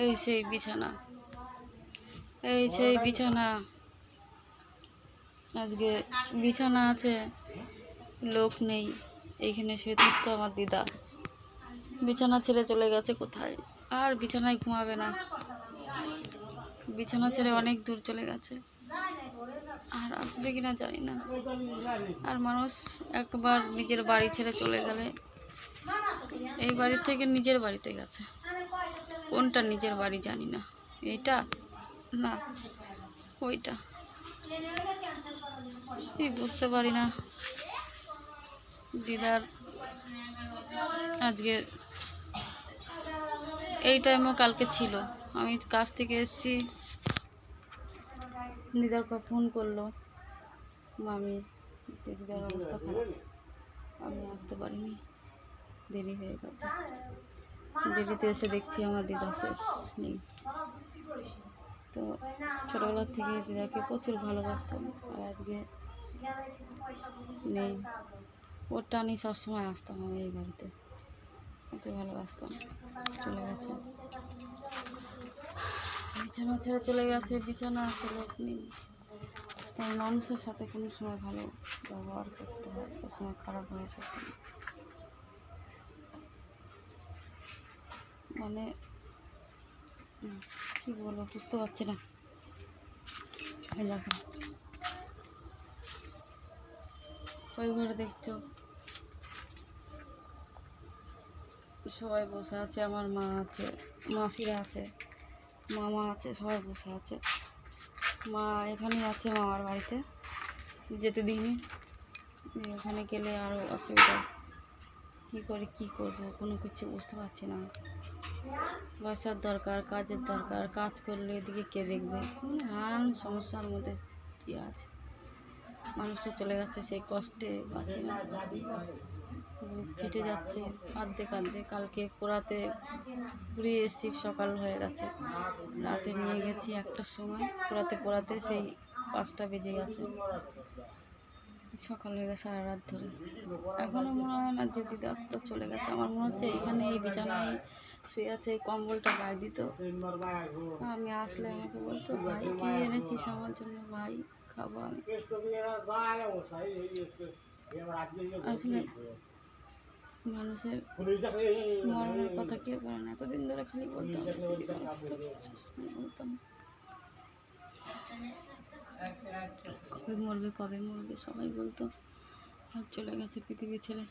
এই সেই বিছানা, এই সেই বিছানা। আজকে বিছানা আছে, লোক নেই, এইখানে শুয়ে থাকতো আমার দিদা। বিছানা ছেড়ে চলে গেছে কোথায়, আর বিছানায় ঘুমাবে না, বিছানা ছেড়ে অনেক দূর চলে গেছে, আর আসবে কিনা জানি না। আর মানুষ একবার নিজের বাড়ি ছেড়ে চলে গেলে, এই বাড়ি থেকে নিজের বাড়িতে গেছে, কোনটা নিজের বাড়ি জানি না, এইটা না ওইটা, তুই বুঝতে পারি না। দিদার আজকে এই টাইমও কালকে ছিল, আমি কাজ থেকে এসেছি, দিদার ফোন করলো মামি, দিদার অবস্থা খারাপ, আমি আসতে পারিনি, দেরি হয়ে গেছে। দেরিতে এসে দেখছি আমার দিদা শেষ নেই। তো ছোটোবেলার থেকে দিদাকে প্রচুর ভালোবাসতাম, আর আজকে নেই। ওর টানি সবসময় আসতাম আমি এই বাড়িতে, এত ভালোবাসতাম, চলে গেছে। বিছানা ছেড়ে চলে গেছে, বিছানা আছে, লোক নেই। তাই মানুষের সাথে কোনো সময় ভালো ব্যবহার করতে হয়, সবসময় খারাপ ব্যবহার করতে হয়। মানে কি বলবো বুঝতে পারছি না। দেখো ওই ঘরে দেখছো সবাই বসে আছে, আমার মা আছে, মাসিরা আছে, মামা আছে, সবাই বসে আছে। মা এখানেই আছে, মামার বাড়িতে যেতে দিইনি, ওখানে গেলে আরও অসুবিধা, কী করে কী করবো কোনো কিছু বুঝতে পারছি না। পয়সার দরকার, কাজের দরকার, কাজ করলে এদিকে কে দেখবে, নানান সমস্যার মধ্যে কী আছে। মানুষটা চলে যাচ্ছে, সেই কষ্টে পাচ্ছি না, ফেটে যাচ্ছে, কাঁদতে কাঁদতে। কালকে পুড়িয়ে এসেছি, সকাল হয়ে গেছে, রাতে নিয়ে গেছি 1টার সময়, পোড়াতে সেই 5টা বেজে গেছে, সকাল হয়ে গেছে, সারা রাত ধরে। এখনও মনে হয় না যে দিদা তো চলে গেছে, আমার মনে হচ্ছে এখানে এই বিছানায় শুয়ে আছে, এই কম্বলটা গায়ে দিত, আমি আসলে আমাকে বলতো ভাই কী এনেছিস আমার জন্য, ভাই খাবো আমি। আসলে মানুষের মরণের কথা কেউ বলে না, এতদিন ধরে খালি বলতাম বলতাম কবে মরবে কবে মরবে, সবাই বলতো, আর চলে গেছে পৃথিবী ছেড়ে।